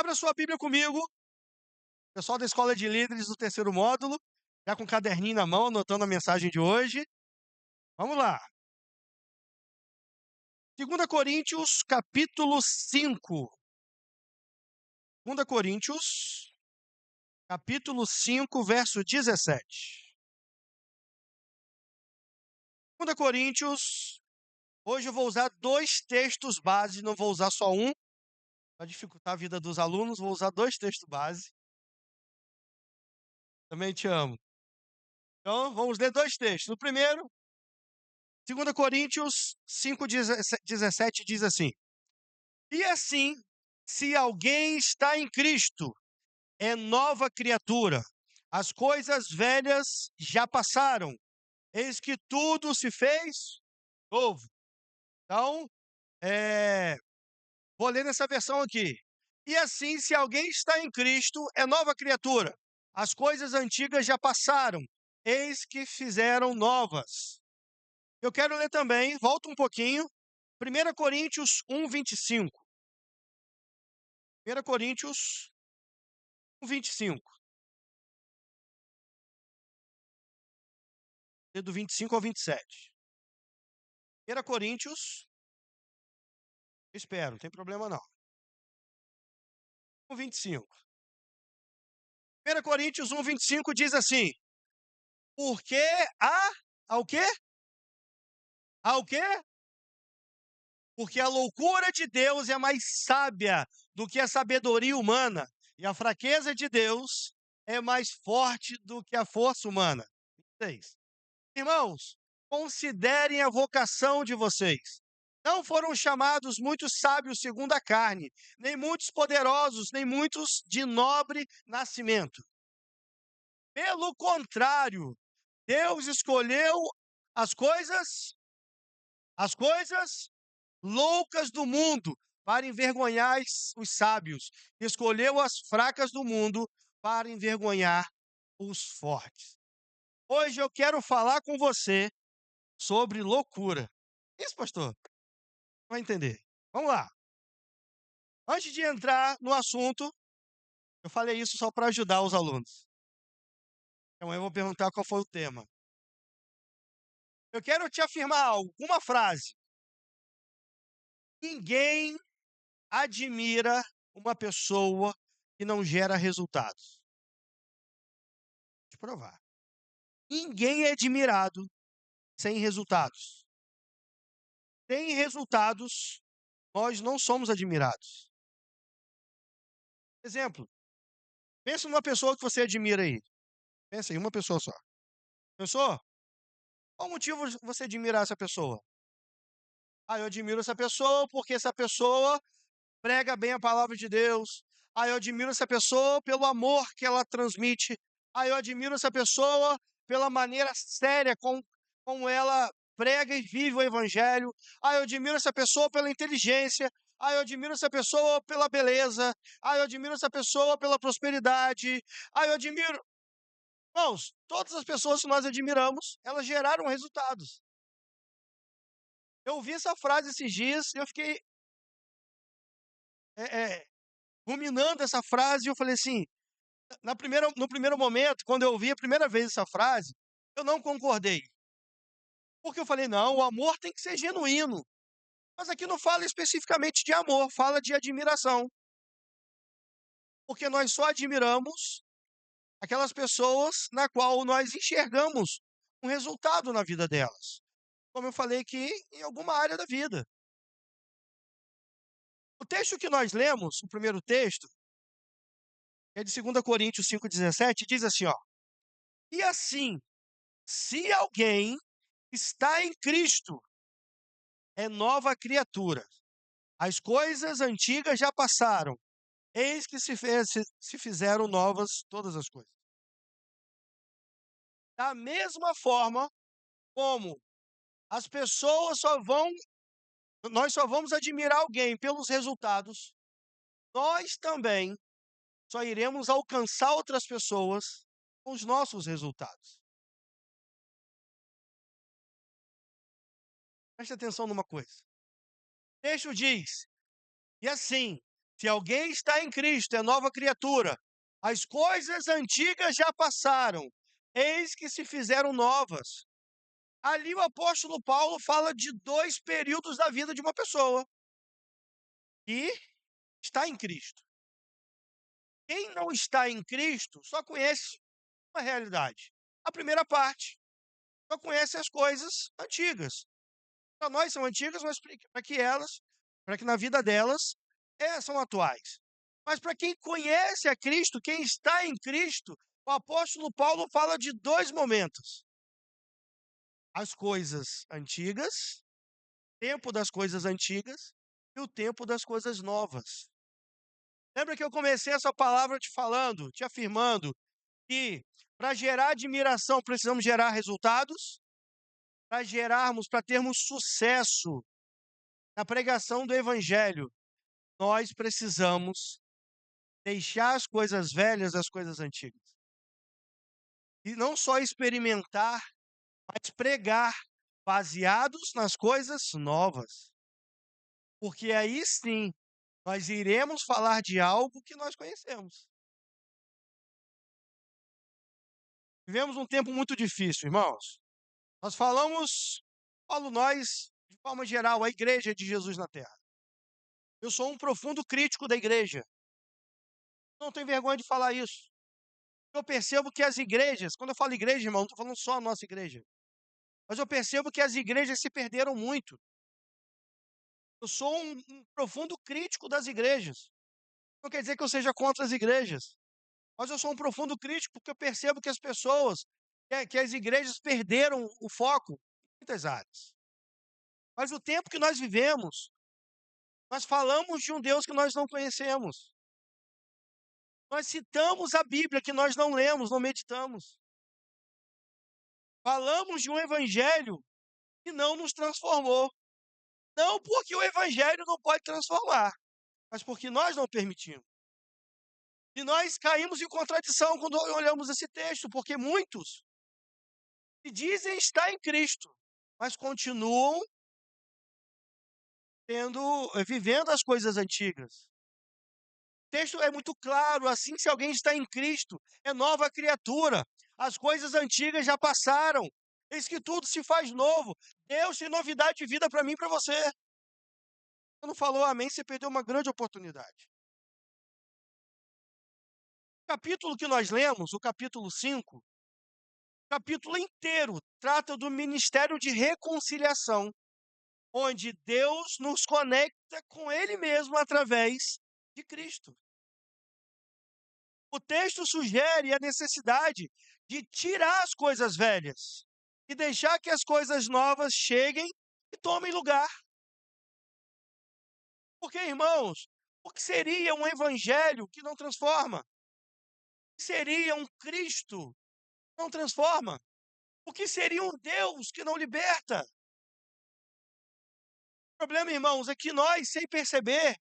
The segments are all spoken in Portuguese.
Abra sua Bíblia comigo, pessoal da Escola de Líderes do terceiro módulo, já com o caderninho na mão, anotando a mensagem de hoje. Vamos lá. 2 Coríntios, capítulo 5. 2 Coríntios, capítulo 5, verso 17. 2 Coríntios, hoje eu vou usar 2 textos base, não vou usar só um, para dificultar a vida dos alunos, vou usar 2 textos base. Também te amo. Então, vamos ler 2 textos. No primeiro, 2 Coríntios 5, 17 diz assim: E assim, se alguém está em Cristo, é nova criatura. As coisas velhas já passaram, eis que tudo se fez novo. Então, vou ler nessa versão aqui. E assim, se alguém está em Cristo, é nova criatura. As coisas antigas já passaram, eis que fizeram novas. Eu quero ler também, volta um pouquinho, 1 Coríntios 1, 25. 1 Coríntios 1, 25. Do 25 ao 27. 1 Coríntios, espero, não tem problema não. 1, 25. 1 Coríntios 1, 25 diz assim: Porque ao quê? Ao quê? Porque a loucura de Deus é mais sábia do que a sabedoria humana, e a fraqueza de Deus é mais forte do que a força humana. 6. Irmãos, considerem a vocação de vocês. Não foram chamados muitos sábios segundo a carne, nem muitos poderosos, nem muitos de nobre nascimento. Pelo contrário, Deus escolheu as coisas loucas do mundo para envergonhar os sábios. Escolheu as fracas do mundo para envergonhar os fortes. Hoje eu quero falar com você sobre loucura. Isso, pastor? Vai entender. Vamos lá. Antes de entrar no assunto, eu falei isso só para ajudar os alunos. Então eu vou perguntar qual foi o tema. Eu quero te afirmar algo, uma frase. Ninguém admira uma pessoa que não gera resultados. Vou te provar. Ninguém é admirado sem resultados. Sem resultados, nós não somos admirados. Exemplo, pensa numa pessoa que você admira aí. Pensa em uma pessoa só. Pensou? Qual motivo você admira essa pessoa? Eu admiro essa pessoa porque essa pessoa prega bem a palavra de Deus. Eu admiro essa pessoa pelo amor que ela transmite. Eu admiro essa pessoa pela maneira séria como ela prega e vive o evangelho. Eu admiro essa pessoa pela inteligência. Eu admiro essa pessoa pela beleza. Eu admiro essa pessoa pela prosperidade. Eu admiro... Irmãos, todas as pessoas que nós admiramos, elas geraram resultados. Eu ouvi essa frase esses dias e eu fiquei ruminando essa frase e eu falei assim, no primeiro momento, quando eu ouvi a primeira vez essa frase, eu não concordei. Porque eu falei, não, o amor tem que ser genuíno. Mas aqui não fala especificamente de amor, fala de admiração. Porque nós só admiramos aquelas pessoas na qual nós enxergamos um resultado na vida delas. Como eu falei aqui, em alguma área da vida. O texto que nós lemos, o primeiro texto, é de 2 Coríntios 5,17, diz assim, ó. E assim, se alguém está em Cristo, é nova criatura. As coisas antigas já passaram, eis que se fizeram novas todas as coisas. Da mesma forma como as pessoas nós só vamos admirar alguém pelos resultados, nós também só iremos alcançar outras pessoas com os nossos resultados. Preste atenção numa coisa. O texto diz, e assim, Se alguém está em Cristo, é nova criatura. As coisas antigas já passaram, eis que se fizeram novas. Ali o apóstolo Paulo fala de dois períodos da vida de uma pessoa que está em Cristo. Quem não está em Cristo só conhece uma realidade. A primeira parte, só conhece as coisas antigas. Para nós são antigas, mas para que na vida delas, são atuais. Mas para quem conhece a Cristo, quem está em Cristo, o apóstolo Paulo fala de dois momentos: as coisas antigas, tempo das coisas antigas, e o tempo das coisas novas. Lembra que eu comecei essa palavra te afirmando que para gerar admiração precisamos gerar resultados? Para termos sucesso na pregação do evangelho, nós precisamos deixar as coisas velhas, as coisas antigas. E não só experimentar, mas pregar baseados nas coisas novas. Porque aí sim, nós iremos falar de algo que nós conhecemos. Vivemos um tempo muito difícil, irmãos. Falo nós, de forma geral, a igreja de Jesus na Terra. Eu sou um profundo crítico da igreja. Não tenho vergonha de falar isso. Eu percebo que as igrejas, quando eu falo igreja, irmão, não estou falando só a nossa igreja, mas eu percebo que as igrejas se perderam muito. Eu sou um profundo crítico das igrejas. Não quer dizer que eu seja contra as igrejas, mas eu sou um profundo crítico porque eu percebo que as pessoas, que as igrejas perderam o foco em muitas áreas. Mas o tempo que nós vivemos, nós falamos de um Deus que nós não conhecemos. Nós citamos a Bíblia que nós não lemos, não meditamos. Falamos de um evangelho que não nos transformou. Não porque o evangelho não pode transformar, mas porque nós não permitimos. E nós caímos em contradição quando olhamos esse texto, porque muitos que dizem estar em Cristo, mas continuam vivendo as coisas antigas. O texto é muito claro, assim, se alguém está em Cristo, é nova criatura. As coisas antigas já passaram. Eis que tudo se faz novo. Deus tem novidade de vida para mim e para você. Você não falou amém, você perdeu uma grande oportunidade. O capítulo que nós lemos, o capítulo 5, o capítulo inteiro trata do ministério de reconciliação, onde Deus nos conecta com Ele mesmo através de Cristo. O texto sugere a necessidade de tirar as coisas velhas e deixar que as coisas novas cheguem e tomem lugar. Porque, irmãos, o que seria um evangelho que não transforma? O que seria um Cristo que não transforma? O que seria um Deus que não liberta? O problema, irmãos, é que nós, sem perceber,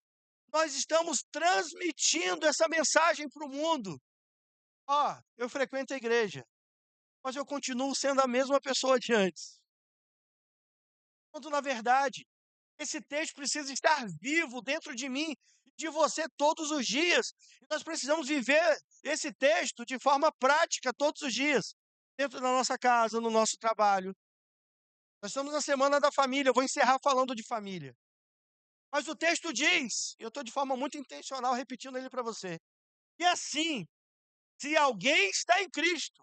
nós estamos transmitindo essa mensagem para o mundo. Eu frequento a igreja, mas eu continuo sendo a mesma pessoa de antes. Quando, na verdade, esse texto precisa estar vivo dentro de mim, de você, todos os dias. E nós precisamos viver esse texto de forma prática todos os dias, dentro da nossa casa, no nosso trabalho. Nós estamos na Semana da Família, eu vou encerrar falando de família. Mas o texto diz, eu estou de forma muito intencional repetindo ele para você, e assim, se alguém está em Cristo,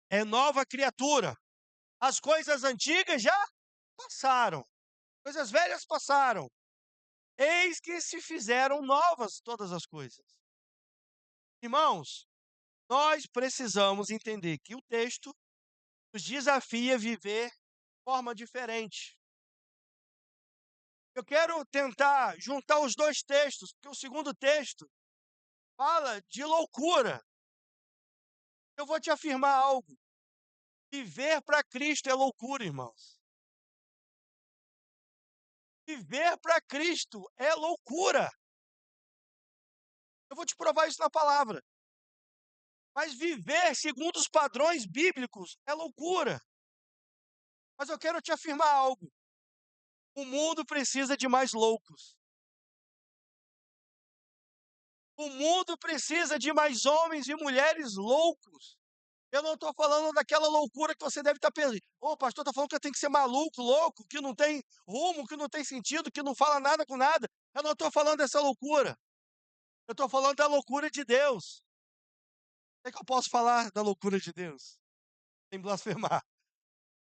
é nova criatura. As coisas antigas já passaram, coisas velhas passaram. Eis que se fizeram novas todas as coisas. Irmãos, nós precisamos entender que o texto nos desafia a viver de forma diferente. Eu quero tentar juntar os dois textos, porque o segundo texto fala de loucura. Eu vou te afirmar algo. Viver para Cristo é loucura, irmãos. Viver para Cristo é loucura. Eu vou te provar isso na palavra. Mas viver segundo os padrões bíblicos é loucura. Mas eu quero te afirmar algo. O mundo precisa de mais loucos. O mundo precisa de mais homens e mulheres loucos. Eu não estou falando daquela loucura que você deve estar pensando. Ô, o pastor está falando que eu tenho que ser maluco, louco, que não tem rumo, que não tem sentido, que não fala nada com nada. Eu não estou falando dessa loucura. Eu estou falando da loucura de Deus. É que eu posso falar da loucura de Deus, sem blasfemar.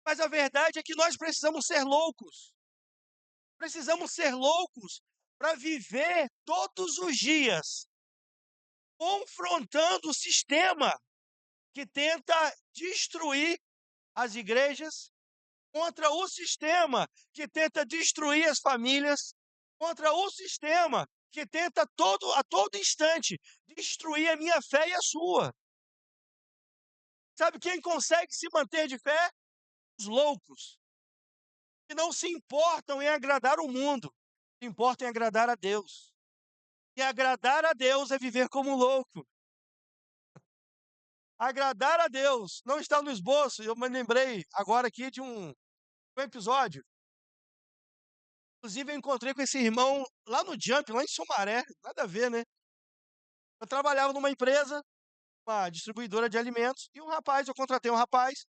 Mas a verdade é que nós precisamos ser loucos. Precisamos ser loucos para viver todos os dias confrontando o sistema que tenta destruir as igrejas, contra o sistema que tenta destruir as famílias, contra o sistema que tenta a todo instante destruir a minha fé e a sua. Sabe quem consegue se manter de fé? Os loucos, que não se importam em agradar o mundo, se importam em agradar a Deus. E agradar a Deus é viver como louco. Agradar a Deus não está no esboço. Eu me lembrei agora aqui de um episódio. Inclusive, eu encontrei com esse irmão lá no Jump, lá em Sumaré. Nada a ver, né? Eu trabalhava numa empresa, uma distribuidora de alimentos, e eu contratei um rapaz,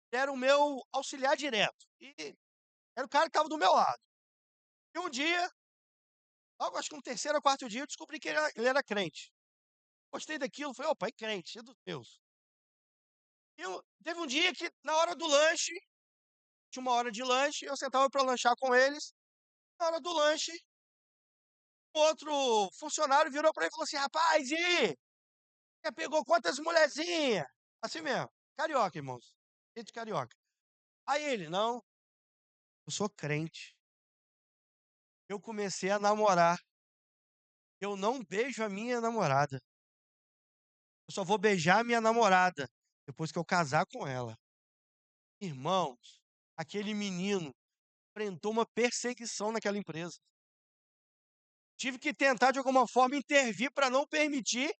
ele era o meu auxiliar direto. E era o cara que estava do meu lado. E um dia, logo acho que no terceiro ou quarto dia, eu descobri que ele era crente. Gostei daquilo, falei, opa, é crente, é dos Deus. Teve um dia que, na hora do lanche, tinha uma hora de lanche, eu sentava para lanchar com eles. Na hora do lanche, outro funcionário virou para ele e falou assim: rapaz, e aí? Você pegou quantas mulherzinhas? Assim mesmo, carioca, irmãos. Gente carioca. Aí ele, não, eu sou crente. Eu comecei a namorar. Eu não beijo a minha namorada. Eu só vou beijar a minha namorada depois que eu casar com ela. Irmãos, aquele menino enfrentou uma perseguição naquela empresa. Tive que tentar, de alguma forma, intervir para não permitir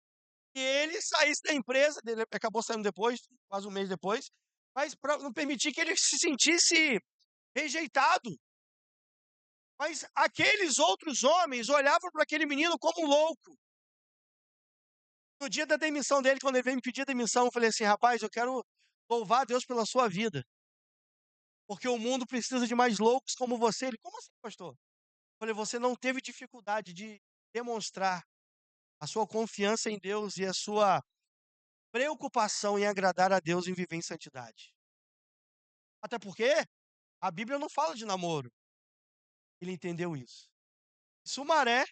que ele saísse da empresa. Ele acabou saindo depois, quase um mês depois, mas para não permitir que ele se sentisse rejeitado. Mas aqueles outros homens olhavam para aquele menino como um louco. No dia da demissão dele, quando ele veio me pedir demissão, eu falei assim: rapaz, eu quero louvar a Deus pela sua vida, porque o mundo precisa de mais loucos como você. Ele, como assim, pastor? Eu falei, você não teve dificuldade de demonstrar a sua confiança em Deus e a sua preocupação em agradar a Deus e viver em santidade. Até porque a Bíblia não fala de namoro. Ele entendeu isso. Sumaré,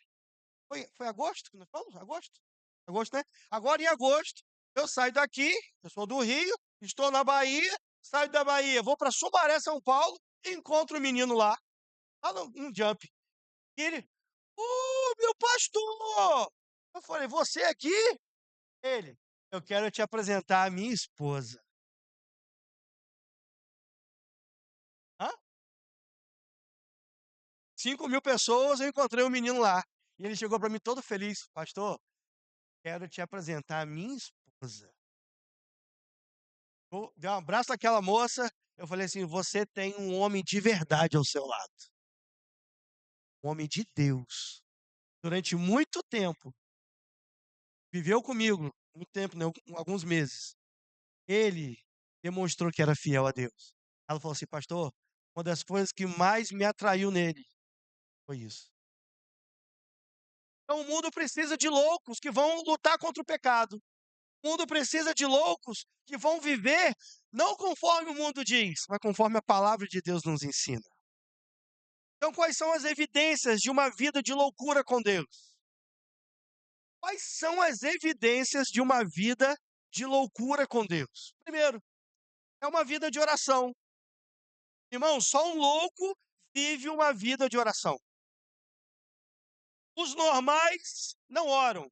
foi agosto que nós falamos? Agosto? Agosto, né? Agora em agosto, eu saio daqui, eu sou do Rio, estou na Bahia, saio da Bahia, vou para Sumaré, São Paulo, encontro o menino lá no Jump. E ele, meu pastor! Eu falei, você aqui? Ele, eu quero te apresentar a minha esposa. Hã? 5.000 pessoas, eu encontrei um menino lá. E ele chegou para mim todo feliz, pastor, quero te apresentar a minha esposa. Eu dei um abraço àquela moça, eu falei assim, você tem um homem de verdade ao seu lado. Um homem de Deus. Durante muito tempo, viveu comigo, muito tempo, né, alguns meses. Ele demonstrou que era fiel a Deus. Ela falou assim, pastor, uma das coisas que mais me atraiu nele foi isso. Então o mundo precisa de loucos que vão lutar contra o pecado. O mundo precisa de loucos que vão viver não conforme o mundo diz, mas conforme a palavra de Deus nos ensina. Então, quais são as evidências de uma vida de loucura com Deus? Quais são as evidências de uma vida de loucura com Deus? Primeiro, é uma vida de oração. Irmão, só um louco vive uma vida de oração. Os normais não oram.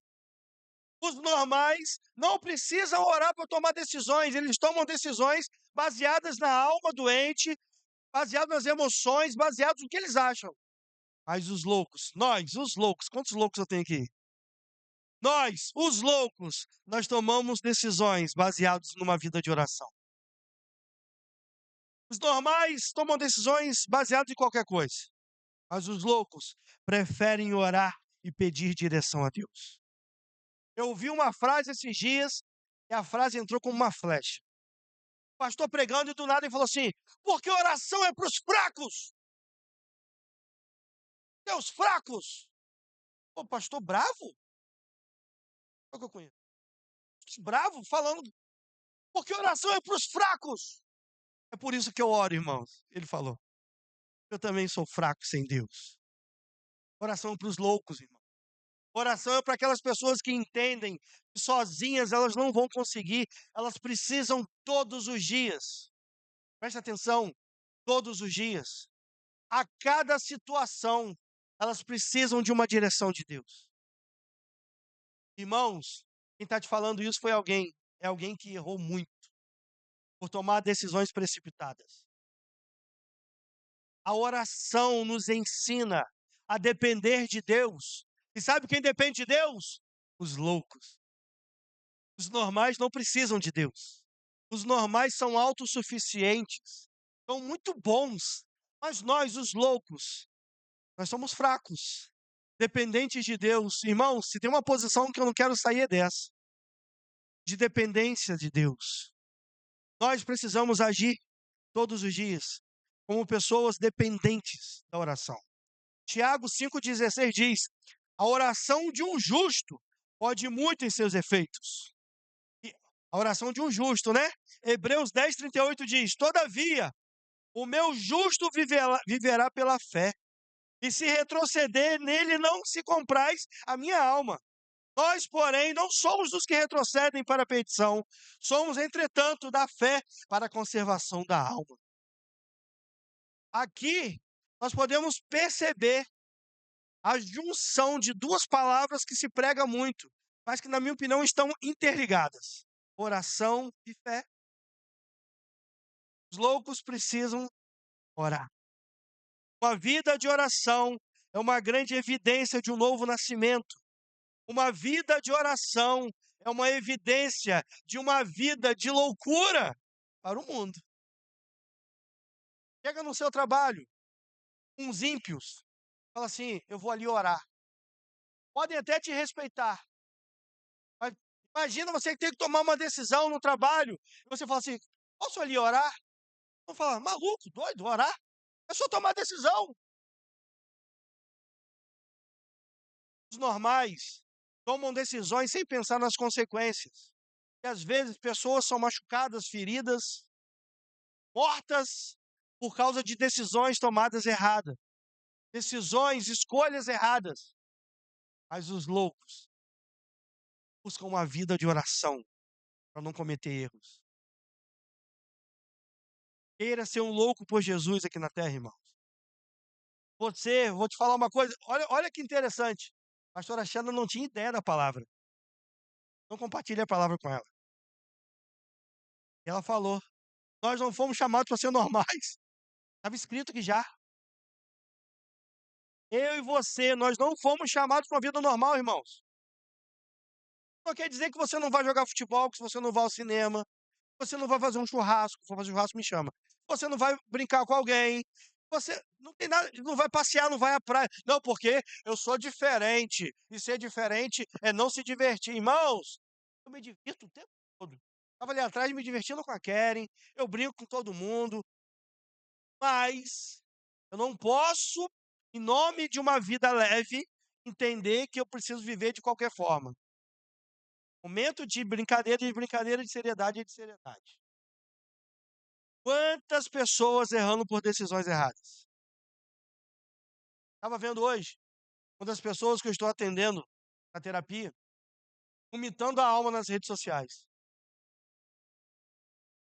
Os normais não precisam orar para tomar decisões, eles tomam decisões baseadas na alma doente, baseadas nas emoções, baseadas no que eles acham. Mas os loucos, nós, os loucos, quantos loucos eu tenho aqui? Nós, os loucos, nós tomamos decisões baseadas numa vida de oração. Os normais tomam decisões baseadas em qualquer coisa. Mas os loucos preferem orar e pedir direção a Deus. Eu ouvi uma frase esses dias e a frase entrou como uma flecha. O pastor pregando e do nada ele falou assim: porque oração é para os fracos. Deus fracos. Pô, pastor bravo? É o que eu conheço. Bravo falando, porque oração é para os fracos. É por isso que eu oro, irmãos. Ele falou. Eu também sou fraco sem Deus. Oração é para os loucos, irmão. Oração é para aquelas pessoas que entendem que sozinhas elas não vão conseguir, elas precisam todos os dias. Preste atenção, todos os dias. A cada situação, elas precisam de uma direção de Deus. Irmãos, quem está te falando isso foi alguém, é alguém que errou muito por tomar decisões precipitadas. A oração nos ensina a depender de Deus. E sabe quem depende de Deus? Os loucos. Os normais não precisam de Deus. Os normais são autossuficientes, são muito bons. Mas nós, os loucos, nós somos fracos, dependentes de Deus. Irmãos, se tem uma posição que eu não quero sair é dessa, de dependência de Deus. Nós precisamos agir todos os dias como pessoas dependentes da oração. Tiago 5,16 diz: a oração de um justo pode muito em seus efeitos. A oração de um justo, né? Hebreus 10,38 diz: todavia, o meu justo viverá pela fé, e se retroceder nele não se compraz a minha alma. Nós, porém, não somos dos que retrocedem para a perdição, somos, entretanto, da fé para a conservação da alma. Aqui, nós podemos perceber a junção de duas palavras que se prega muito, mas que, na minha opinião, estão interligadas: oração e fé. Os loucos precisam orar. Uma vida de oração é uma grande evidência de um novo nascimento. Uma vida de oração é uma evidência de uma vida de loucura para o mundo. Chega no seu trabalho, uns ímpios, fala assim: eu vou ali orar. Podem até te respeitar, mas imagina você que tem que tomar uma decisão no trabalho, e você fala assim: posso ali orar? Vão falar: maluco, doido, orar? É só tomar decisão. Os normais tomam decisões sem pensar nas consequências. E às vezes pessoas são machucadas, feridas, mortas por causa de decisões tomadas erradas. Decisões, escolhas erradas. Mas os loucos buscam uma vida de oração para não cometer erros. Queira ser um louco por Jesus aqui na terra, irmãos. Você, vou te falar uma coisa, olha que interessante. A pastora Xana não tinha ideia da palavra. Não compartilhe a palavra com ela. E ela falou: nós não fomos chamados para ser normais. Estava escrito que já. Eu e você, nós não fomos chamados para uma vida normal, irmãos. Não quer dizer que você não vai jogar futebol, que você não vai ao cinema, que você não vai fazer um churrasco. Se for fazer churrasco, me chama. Você não vai brincar com alguém. Você não tem nada, não vai passear, não vai à praia. Não, porque eu sou diferente. E ser diferente é não se divertir. Irmãos, eu me divirto o tempo todo. Estava ali atrás me divertindo com a Keren. Eu brinco com todo mundo. Mas eu não posso, em nome de uma vida leve, entender que eu preciso viver de qualquer forma. Momento de brincadeira, de seriedade e de seriedade. Quantas pessoas errando por decisões erradas? Estava vendo hoje, uma das pessoas que eu estou atendendo na terapia, vomitando a alma nas redes sociais.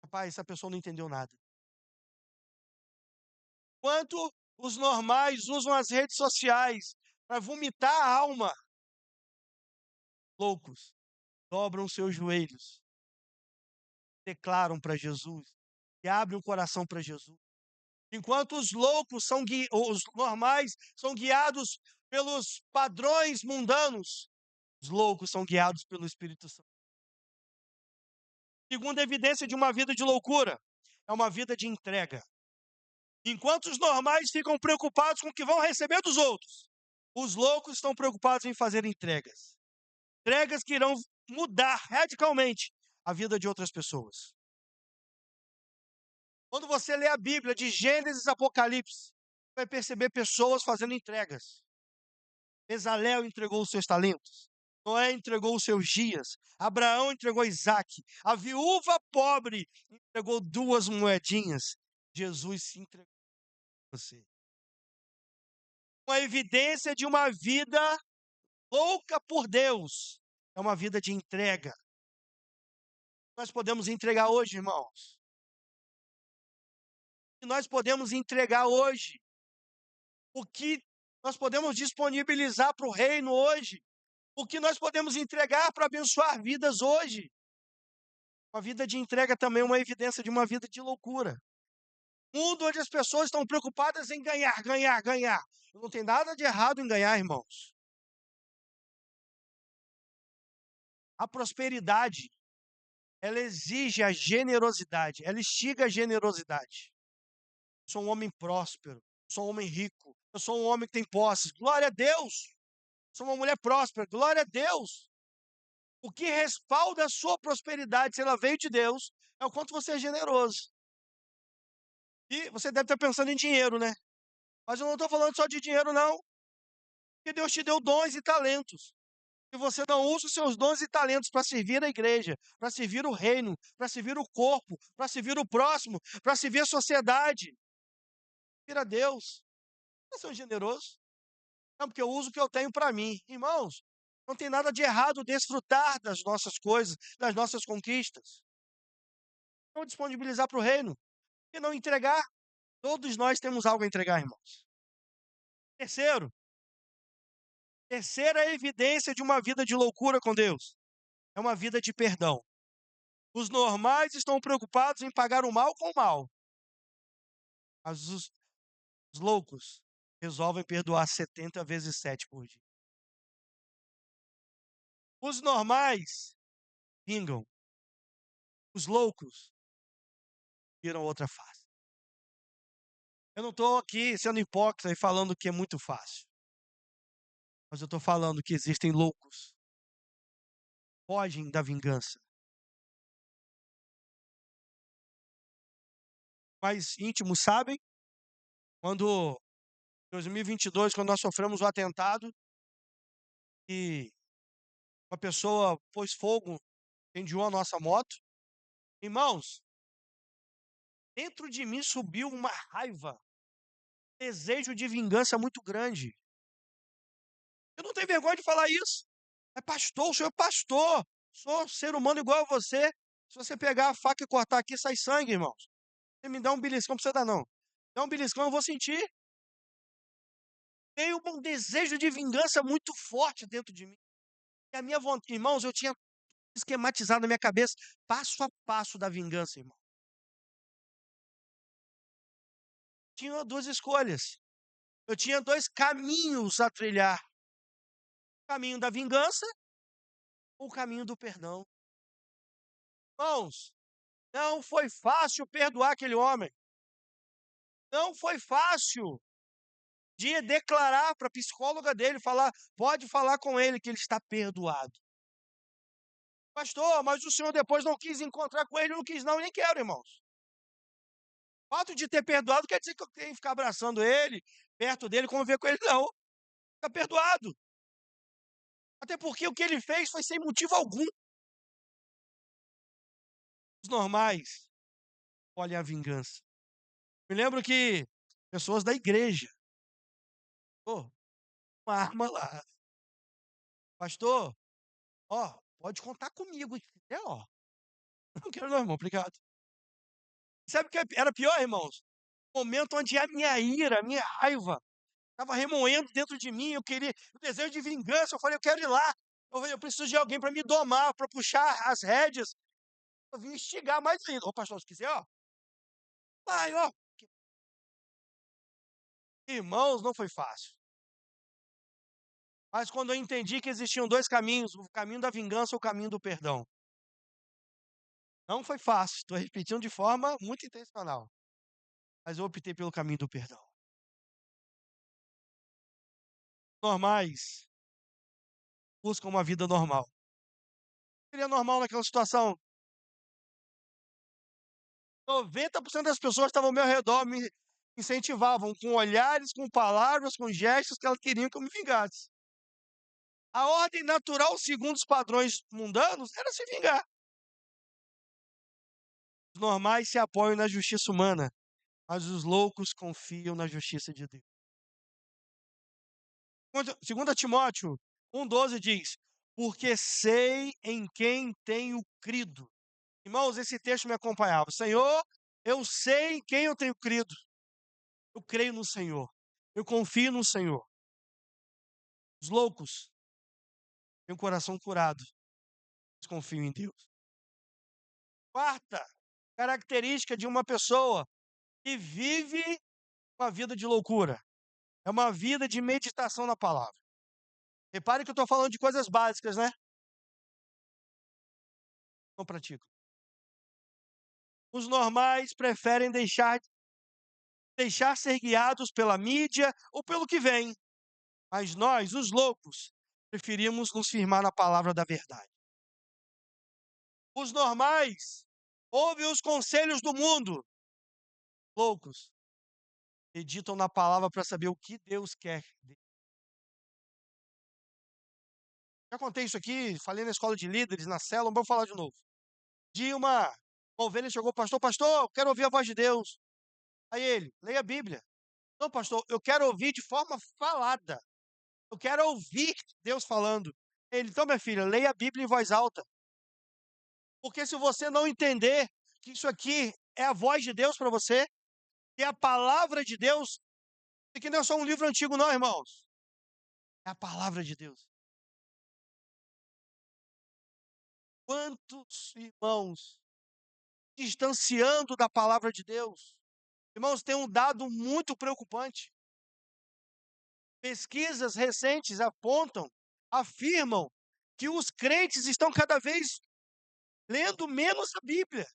Rapaz, essa pessoa não entendeu nada. Quanto os normais usam as redes sociais para vomitar a alma? Loucos, dobram seus joelhos, declaram para Jesus e abrem o coração para Jesus. Enquanto os loucos os normais são guiados pelos padrões mundanos, os loucos são guiados pelo Espírito Santo. Segunda evidência de uma vida de loucura é uma vida de entrega. Enquanto os normais ficam preocupados com o que vão receber dos outros, os loucos estão preocupados em fazer entregas. Entregas que irão mudar radicalmente a vida de outras pessoas. Quando você lê a Bíblia de Gênesis a Apocalipse, vai perceber pessoas fazendo entregas. Bezalel entregou os seus talentos. Noé entregou os seus dias. Abraão entregou Isaac. A viúva pobre entregou 2 moedinhas. Jesus se entregou a você. Uma evidência de uma vida louca por Deus. É uma vida de entrega. Nós podemos entregar hoje, irmãos. E nós podemos entregar hoje. O que nós podemos disponibilizar para o reino hoje. O que nós podemos entregar para abençoar vidas hoje. Uma vida de entrega também é uma evidência de uma vida de loucura. Mundo onde as pessoas estão preocupadas em ganhar, ganhar, ganhar. Não tem nada de errado em ganhar, irmãos. A prosperidade, ela exige a generosidade, ela instiga a generosidade. Eu sou um homem próspero, eu sou um homem rico, eu sou um homem que tem posses. Glória a Deus! Eu sou uma mulher próspera, glória a Deus! O que respalda a sua prosperidade, se ela veio de Deus, é o quanto você é generoso. E você deve estar pensando em dinheiro, né? Mas eu não estou falando só de dinheiro, não. Porque Deus te deu dons e talentos. E você não usa os seus dons e talentos para servir a igreja, para servir o reino, para servir o corpo, para servir o próximo, para servir a sociedade. Servir a Deus. Não é ser generoso. Não, porque eu uso o que eu tenho para mim. Irmãos, não tem nada de errado desfrutar das nossas coisas, das nossas conquistas. Não disponibilizar para o reino. E não entregar. Todos nós temos algo a entregar, irmãos. Terceira evidência de uma vida de loucura com Deus é uma vida de perdão. Os normais estão preocupados em pagar o mal com o mal, mas os loucos resolvem perdoar 70 vezes 7 por dia. Os normais vingam, os loucos viram outra face. Eu não estou aqui sendo hipócrita e falando que é muito fácil, mas eu estou falando que existem loucos, fogem da vingança. Mais íntimos sabem, quando em 2022, quando nós sofremos o atentado e uma pessoa pôs fogo, incendiou a nossa moto. Irmãos, dentro de mim subiu uma raiva, desejo de vingança muito grande. Eu não tenho vergonha de falar isso. É pastor, o senhor é pastor. Sou ser humano igual a você. Se você pegar a faca e cortar aqui, sai sangue, irmãos. Você me dá um beliscão, não precisa dar, não. Dá um beliscão, eu vou sentir. Tenho um desejo de vingança muito forte dentro de mim. E a minha vontade, irmãos, eu tinha esquematizado na minha cabeça passo a passo da vingança, irmão. Tinha 2 escolhas. Eu tinha 2 caminhos a trilhar: o caminho da vingança ou o caminho do perdão. Irmãos, não foi fácil perdoar aquele homem. Não foi fácil de declarar para a psicóloga dele, falar, pode falar com ele que ele está perdoado. Pastor, mas o senhor depois não quis encontrar com ele, não quis não, nem quero, irmãos. O fato de ter perdoado quer dizer que eu tenho que ficar abraçando ele, perto dele, conviver com ele, não. Está perdoado. Até porque o que ele fez foi sem motivo algum. Os normais olhem a vingança. Me lembro que pessoas da igreja, oh, uma arma lá. Pastor, ó, pode contar comigo. É, ó. Não quero não, irmão, obrigado. Sabe o que era pior, irmãos? O momento onde a minha ira, a minha raiva, estava remoendo dentro de mim, eu queria, o desejo de vingança, eu falei, eu quero ir lá. Eu preciso de alguém para me domar, para puxar as rédeas. Eu vim instigar mais ainda. Ô, pastor, se quiser, ó. Vai, ó. Irmãos, não foi fácil. Mas quando eu entendi que existiam 2 caminhos, o caminho da vingança ou o caminho do perdão. Não foi fácil, estou repetindo de forma muito intencional. Mas eu optei pelo caminho do perdão. Normais buscam uma vida normal. Seria normal naquela situação. 90% das pessoas que estavam ao meu redor me incentivavam com olhares, com palavras, com gestos que elas queriam que eu me vingasse. A ordem natural, segundo os padrões mundanos, era se vingar. Os normais se apoiam na justiça humana, mas os loucos confiam na justiça de Deus. 2 Timóteo 1,12 diz: porque sei em quem tenho crido. Irmãos, esse texto me acompanhava. Senhor, eu sei em quem eu tenho crido. Eu creio no Senhor. Eu confio no Senhor. Os loucos têm o coração curado. Eles confiam em Deus. Quarta característica de uma pessoa que vive uma vida de loucura. É uma vida de meditação na palavra. Repare que eu estou falando de coisas básicas, né? Não pratico. Os normais preferem deixar ser guiados pela mídia ou pelo que vem. Mas nós, os loucos, preferimos nos firmar na palavra da verdade. Os normais ouvem os conselhos do mundo. Loucos meditam na palavra para saber o que Deus quer. Já contei isso aqui, falei na escola de líderes, na célula, vou falar de novo. Uma ovelha chegou, pastor, eu quero ouvir a voz de Deus. Aí ele, leia a Bíblia. Não, pastor, eu quero ouvir de forma falada. Eu quero ouvir Deus falando. Ele, então, minha filha, leia a Bíblia em voz alta. Porque se você não entender que isso aqui é a voz de Deus para você, que é a palavra de Deus, e que não é só um livro antigo, não, irmãos. É a palavra de Deus. Quantos irmãos distanciando da palavra de Deus? Irmãos, tem um dado muito preocupante. Pesquisas recentes afirmam que os crentes estão cada vez lendo menos a Bíblia.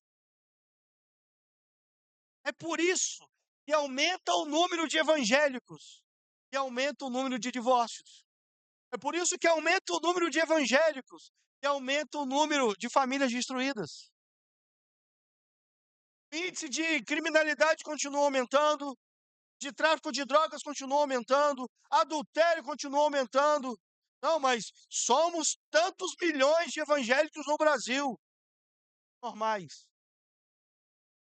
É por isso que aumenta o número de evangélicos e aumenta o número de divórcios. É por isso que aumenta o número de evangélicos e aumenta o número de famílias destruídas. O índice de criminalidade continua aumentando, de tráfico de drogas continua aumentando, adultério continua aumentando. Não, mas somos tantos milhões de evangélicos no Brasil. Normais.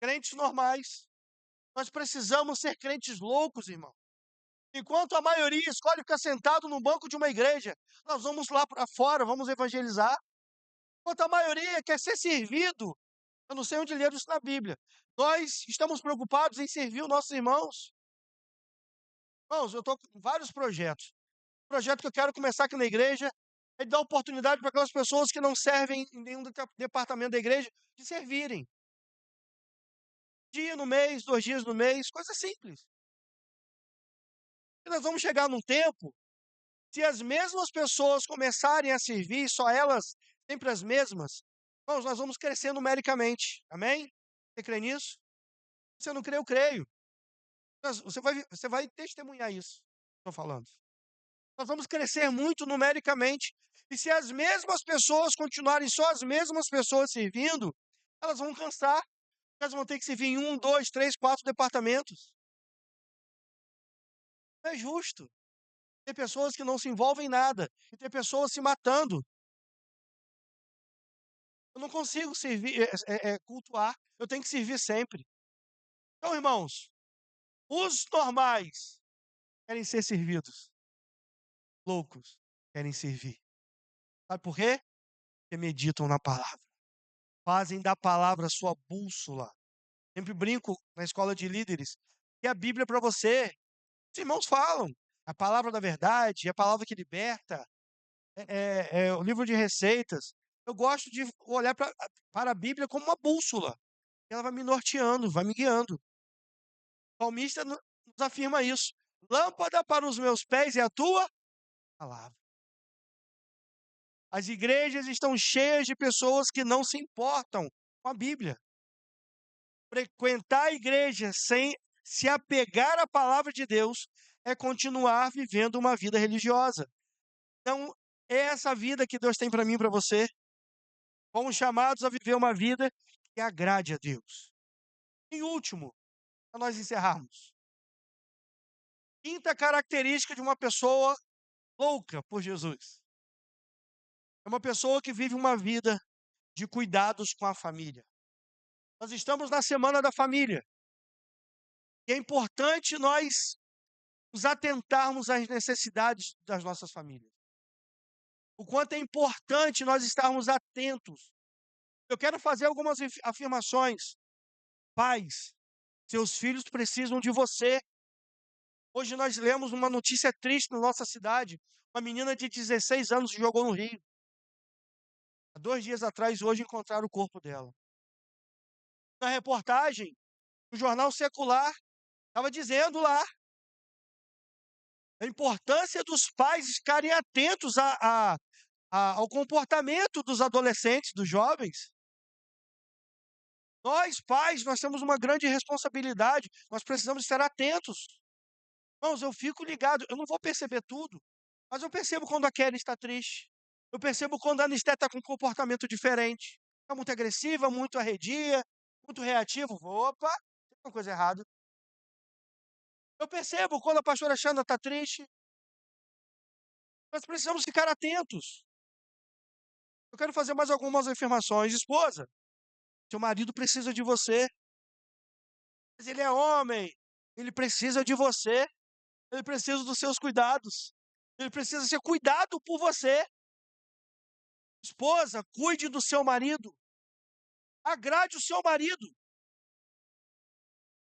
Crentes normais. Nós precisamos ser crentes loucos, irmão. Enquanto a maioria escolhe ficar sentado no banco de uma igreja, nós vamos lá para fora, vamos evangelizar. Enquanto a maioria quer ser servido, eu não sei onde ler isso na Bíblia. Nós estamos preocupados em servir os nossos irmãos. Irmãos, eu estou com vários projetos. O projeto que eu quero começar aqui na igreja é dar oportunidade para aquelas pessoas que não servem em nenhum departamento da igreja de servirem. Dia no mês, 2 dias no mês, coisa simples. E nós vamos chegar num tempo, se as mesmas pessoas começarem a servir, só elas, sempre as mesmas, irmãos, nós vamos crescer numericamente. Amém? Você crê nisso? Se você não crê, eu creio. Você vai testemunhar isso, estou falando. Nós vamos crescer muito numericamente. E se as mesmas pessoas continuarem só as mesmas pessoas servindo, elas vão cansar. Elas vão ter que servir em 1, 2, 3, 4 departamentos. Não é justo. Tem pessoas que não se envolvem em nada. E tem pessoas se matando. Eu não consigo servir, cultuar. Eu tenho que servir sempre. Então, irmãos, os normais querem ser servidos. Loucos querem servir. Sabe por quê? Porque meditam na palavra. Fazem da palavra sua bússola. Sempre brinco na escola de líderes que a Bíblia para você. Os irmãos falam. A palavra da verdade, a palavra que liberta, é o livro de receitas. Eu gosto de olhar para a Bíblia como uma bússola. Ela vai me norteando, vai me guiando. O salmista nos afirma isso. Lâmpada para os meus pés é a tua palavra. As igrejas estão cheias de pessoas que não se importam com a Bíblia. Frequentar a igreja sem se apegar à palavra de Deus é continuar vivendo uma vida religiosa. Não É essa vida que Deus tem para mim e para você. Fomos chamados a viver uma vida que agrade a Deus. Em último, para nós encerrarmos. Quinta característica de uma pessoa louca por Jesus. É uma pessoa que vive uma vida de cuidados com a família. Nós estamos na Semana da Família. E é importante nós nos atentarmos às necessidades das nossas famílias. O quanto é importante nós estarmos atentos. Eu quero fazer algumas afirmações. Pais, seus filhos precisam de você. Hoje nós lemos uma notícia triste na nossa cidade. Uma menina de 16 anos se jogou no rio. Há 2 dias atrás, hoje, encontraram o corpo dela. Na reportagem, o jornal secular estava dizendo lá a importância dos pais ficarem atentos ao comportamento dos adolescentes, dos jovens. Nós, pais, nós temos uma grande responsabilidade, nós precisamos estar atentos. Irmãos, eu fico ligado, eu não vou perceber tudo, mas eu percebo quando a Kelly está triste. Eu percebo quando a Anisté está com um comportamento diferente. Está muito agressiva, muito arredia, muito reativo. Opa, tem uma coisa errada. Eu percebo quando a pastora Xanda está triste. Nós precisamos ficar atentos. Eu quero fazer mais algumas afirmações. Esposa, seu marido precisa de você. Mas ele é homem. Ele precisa de você. Ele precisa dos seus cuidados. Ele precisa ser cuidado por você. Esposa, cuide do seu marido. Agrade o seu marido.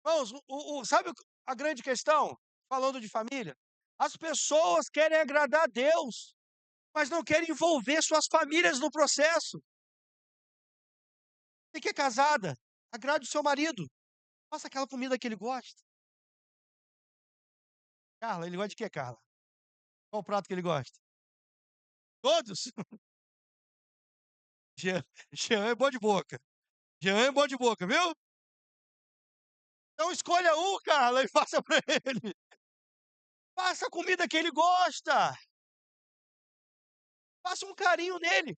Irmãos, sabe a grande questão? Falando de família. As pessoas querem agradar a Deus, mas não querem envolver suas famílias no processo. Você que é casada, agrade o seu marido. Faça aquela comida que ele gosta. Carla, ele gosta de quê, Carla? Qual o prato que ele gosta? Todos? Jean, Jean é bom de boca. Jean é bom de boca, viu? Então escolha um, Carla, e faça para ele. Faça a comida que ele gosta. Faça um carinho nele.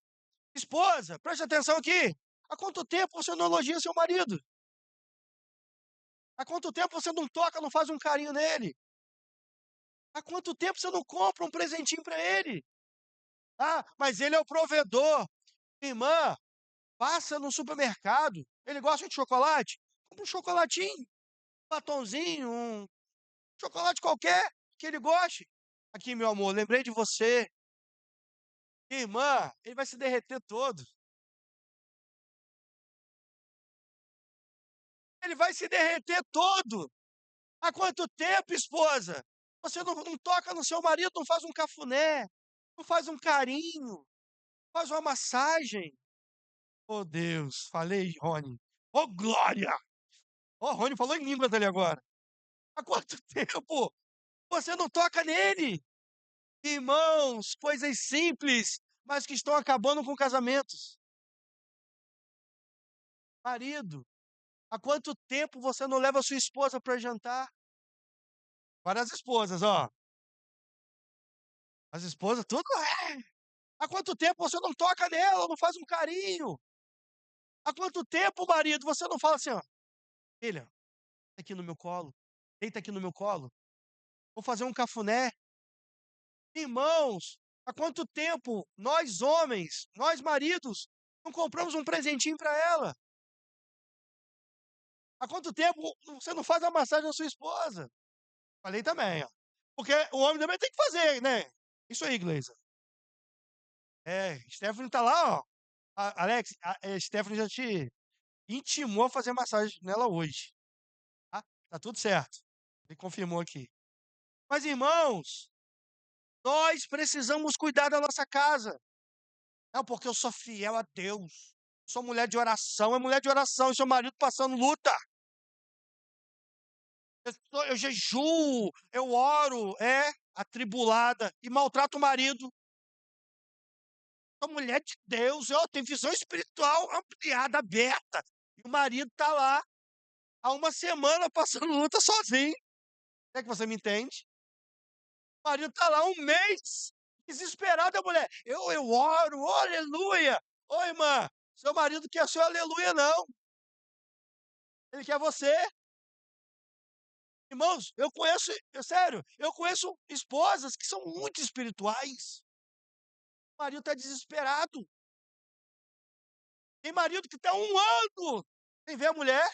Esposa, preste atenção aqui. Há quanto tempo você não elogia seu marido? Há quanto tempo você não toca, não faz um carinho nele? Há quanto tempo você não compra um presentinho para ele? Ah, mas ele é o provedor. Irmã, passa no supermercado. Ele gosta de chocolate? Compra um chocolatinho, um batonzinho, um chocolate qualquer que ele goste. Aqui, meu amor, lembrei de você. Irmã, ele vai se derreter todo. Ele vai se derreter todo. Há quanto tempo, esposa? Você não toca no seu marido, não faz um cafuné, não faz um carinho, faz uma massagem. Oh, Deus, falei, Rony. Oh, glória! Oh, Rony falou em línguas ali agora. Há quanto tempo você não toca nele? Irmãos, coisas simples, mas que estão acabando com casamentos. Marido, há quanto tempo você não leva sua esposa para jantar? Para as esposas, ó. As esposas, tudo é. Há quanto tempo você não toca nela, não faz um carinho? Há quanto tempo, marido, você não fala assim, ó, filha, deita aqui no meu colo, deita aqui no meu colo, vou fazer um cafuné. Irmãos, há quanto tempo nós homens, nós maridos, não compramos um presentinho para ela? Há quanto tempo você não faz a massagem da sua esposa? Falei também, ó. Porque o homem também tem que fazer, né? Isso aí, Gleisa. É, Stephanie tá lá, ó. Alex, Stephanie já te intimou a fazer massagem nela hoje. Tá? Tá tudo certo. Ele confirmou aqui. Mas, irmãos, nós precisamos cuidar da nossa casa. Não, porque eu sou fiel a Deus. Sou mulher de oração, é mulher de oração, e seu marido passando luta. Eu jejuo, eu oro, atribulada, e maltrato o marido. Sou mulher de Deus, eu tenho visão espiritual ampliada, aberta. E o marido está lá há uma semana passando luta sozinho. É que você me entende? O marido está lá um mês Desesperada a mulher. Eu oro, oh, aleluia. Ô, irmã, seu marido quer seu aleluia, não. Ele quer você. Irmãos, sério, eu conheço esposas que são muito espirituais. O marido está desesperado. Tem marido que está 1 ano sem ver a mulher,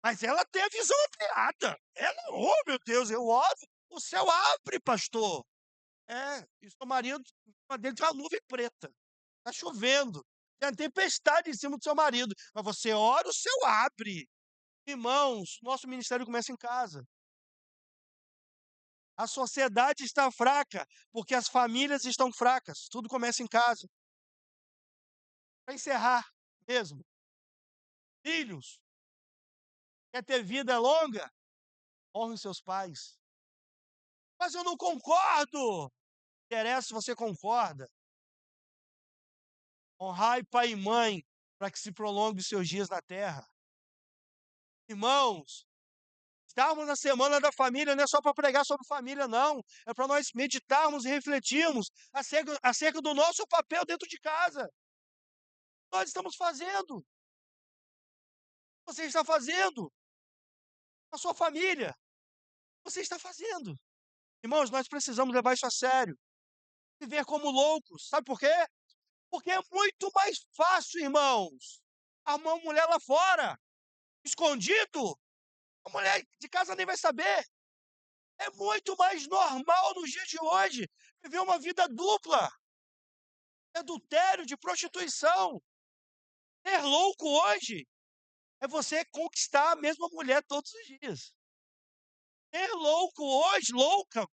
mas ela tem a visão ampliada. Ela, oh meu Deus, eu oro, o céu abre, pastor. E seu marido, dentro de uma nuvem preta. Está chovendo. Tem uma tempestade em cima do seu marido. Mas você ora, o céu abre. Irmãos, nosso ministério começa em casa. A sociedade está fraca, porque as famílias estão fracas. Tudo começa em casa. Para encerrar mesmo. Filhos, quer ter vida longa? Honre seus pais. Mas eu não concordo. Interessa se você concorda. Honrai pai e mãe, para que se prolongue os seus dias na terra. Irmãos, estarmos na semana da família não é só para pregar sobre família, não. É para nós meditarmos e refletirmos acerca do nosso papel dentro de casa. Nós estamos fazendo. Você está fazendo. A sua família. Você está fazendo. Irmãos, nós precisamos levar isso a sério. Viver como loucos. Sabe por quê? Porque é muito mais fácil, irmãos, arrumar uma mulher lá fora, escondido. A mulher de casa nem vai saber. É muito mais normal nos dias de hoje viver uma vida dupla. Adultério, de prostituição. Ser louco hoje é você conquistar a mesma mulher todos os dias. Ser louco hoje, louca,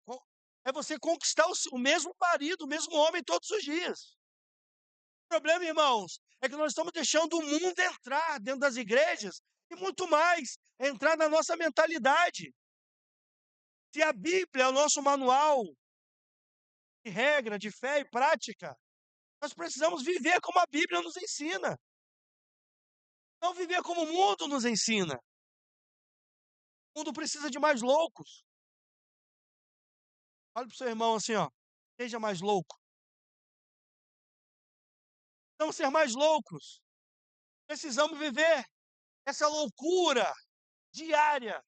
é você conquistar o mesmo marido, o mesmo homem todos os dias. O problema, irmãos, é que nós estamos deixando o mundo entrar dentro das igrejas e muito mais, entrar na nossa mentalidade. Se a Bíblia é o nosso manual de regra, de fé e prática, nós precisamos viver como a Bíblia nos ensina. Não viver como o mundo nos ensina. O mundo precisa de mais loucos. Olha para o seu irmão assim, ó. Seja mais louco. Vamos ser mais loucos. Precisamos viver essa loucura diária,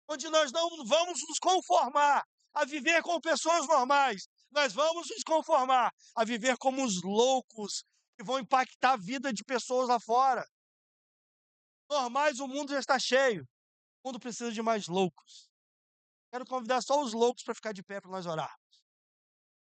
onde nós não vamos nos conformar a viver como pessoas normais. Nós vamos nos conformar a viver como os loucos que vão impactar a vida de pessoas lá fora. Normais, o mundo já está cheio. O mundo precisa de mais loucos. Quero convidar só os loucos para ficar de pé para nós orar.